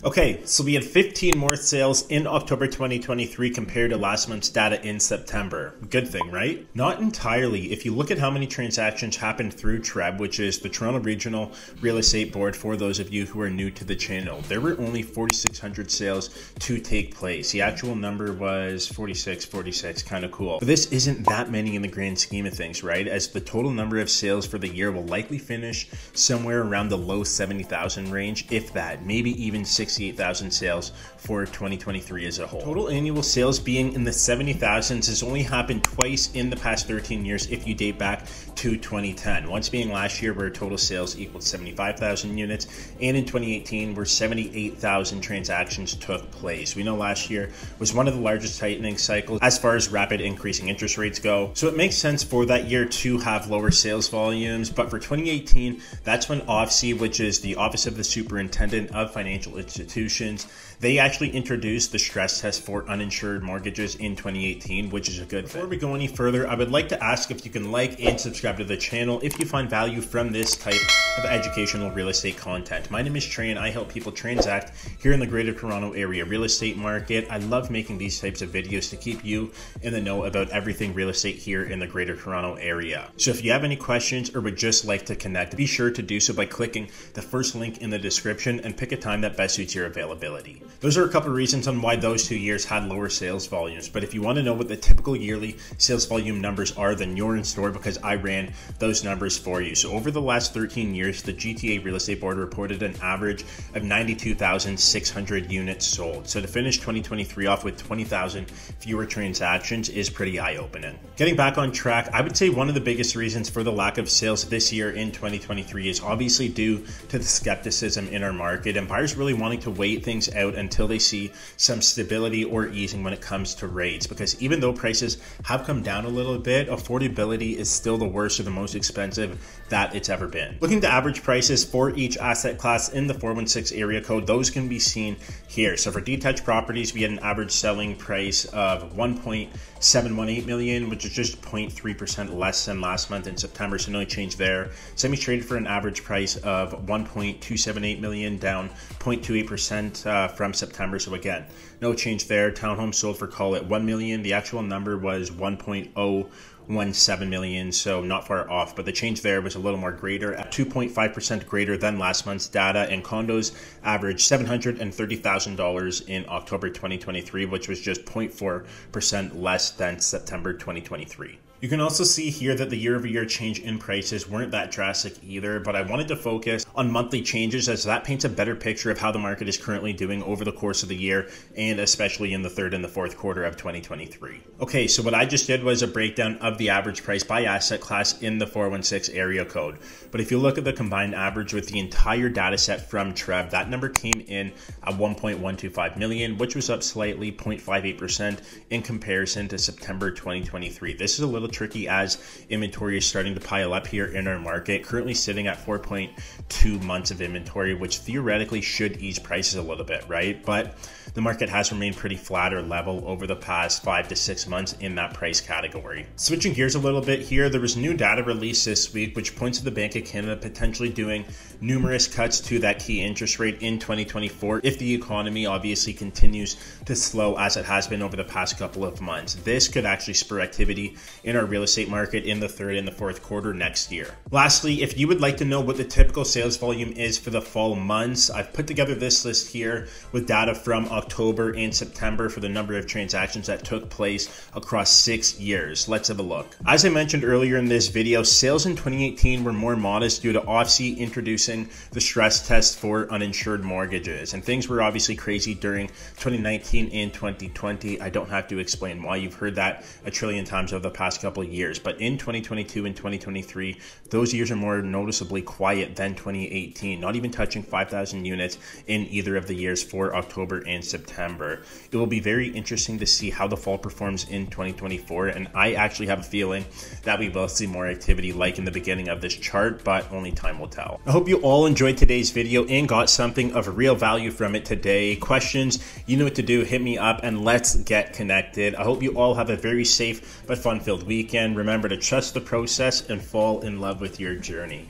Okay, so we had 15 more sales in October 2023 compared to last month's data in September. Good thing, right? Not entirely. If you look at how many transactions happened through TRREB, which is the Toronto Regional Real Estate Board for those of you who are new to the channel, there were only 4,600 sales to take place. The actual number was 46, kind of cool. But this isn't that many in the grand scheme of things, right? As the total number of sales for the year will likely finish somewhere around the low 70,000 range, if that, maybe even 68,000 sales for 2023 as a whole. Total annual sales being in the 70,000s has only happened twice in the past 13 years if you date back to 2010. Once being last year where total sales equaled 75,000 units, and in 2018 where 78,000 transactions took place. We know last year was one of the largest tightening cycles as far as rapid increasing interest rates go, so it makes sense for that year to have lower sales volumes. But for 2018, that's when OFSI, which is the Office of the Superintendent of Financial Institutions, they actually introduced the stress test for uninsured mortgages in 2018, which is a good thing. Before we go any further, I would like to ask if you can like and subscribe to the channel if you find value from this type of educational real estate content. My name is Trey and I help people transact here in the Greater Toronto Area real estate market. I love making these types of videos to keep you in the know about everything real estate here in the Greater Toronto Area. So if you have any questions or would just like to connect, be sure to do so by clicking the first link in the description and pick a time that best suits your availability. Those are a couple of reasons on why those 2 years had lower sales volumes, but if you want to know what the typical yearly sales volume numbers are, then you're in store because I ran those numbers for you. So over the last 13 years, the GTA Real Estate Board reported an average of 92,600 units sold. So to finish 2023 off with 20,000 fewer transactions is pretty eye-opening. Getting back on track, I would say one of the biggest reasons for the lack of sales this year in 2023 is obviously due to the skepticism in our market and buyers really wanting to wait things out until they see some stability or easing when it comes to rates, because even though prices have come down a little bit, affordability is still the worst or the most expensive that it's ever been. Looking to average prices for each asset class in the 416 area code, those can be seen here. So for detached properties, we had an average selling price of $1.718 million, which is just 0.3% less than last month in September, so no change there. Semis traded for an average price of $1.278 million, down 0.28% from September, so again, no change there. Townhomes sold for, call it, $1 million. The actual number was 1.017 million, so not far off, but the change there was a little more greater at 2.5% greater than last month's data, and condos averaged $730,000 in October 2023, which was just 0.4% less than September 2023. You can also see here that the year-over-year change in prices weren't that drastic either, but I wanted to focus on monthly changes as that paints a better picture of how the market is currently doing over the course of the year, and especially in the third and the fourth quarter of 2023. Okay, so what I just did was a breakdown of the average price by asset class in the 416 area code. But if you look at the combined average with the entire data set from TRREB, that number came in at 1.125 million, which was up slightly 0.58% in comparison to September 2023. This is a little tricky as inventory is starting to pile up here in our market, currently sitting at 4.2 months of inventory, which theoretically should ease prices a little bit, right? But the market has remained pretty flat or level over the past 5 to 6 months in that price category. Switching gears a little bit here, there was new data released this week which points to the Bank of Canada potentially doing numerous cuts to that key interest rate in 2024 if the economy obviously continues to slow as it has been over the past couple of months. This could actually spur activity in our real estate market in the third and the fourth quarter next year. Lastly, if you would like to know what the typical sales volume is for the fall months, I've put together this list here with data from October and September for the number of transactions that took place across 6 years. Let's have a look. As I mentioned earlier in this video, sales in 2018 were more modest due to OFSI introducing the stress test for uninsured mortgages, and things were obviously crazy during 2019 and 2020. I don't have to explain why. You've heard that a trillion times over the past couple of years, but in 2022 and 2023, those years are more noticeably quiet than 2018, not even touching 5,000 units in either of the years for October and September. It will be very interesting to see how the fall performs in 2024, and I actually have a feeling that we will see more activity like in the beginning of this chart, but only time will tell. I hope you all enjoyed today's video and got something of real value from it today. Questions, you know what to do, hit me up and let's get connected. I hope you all have a very safe but fun-filled weekend. Remember to trust the process and fall in love with your journey.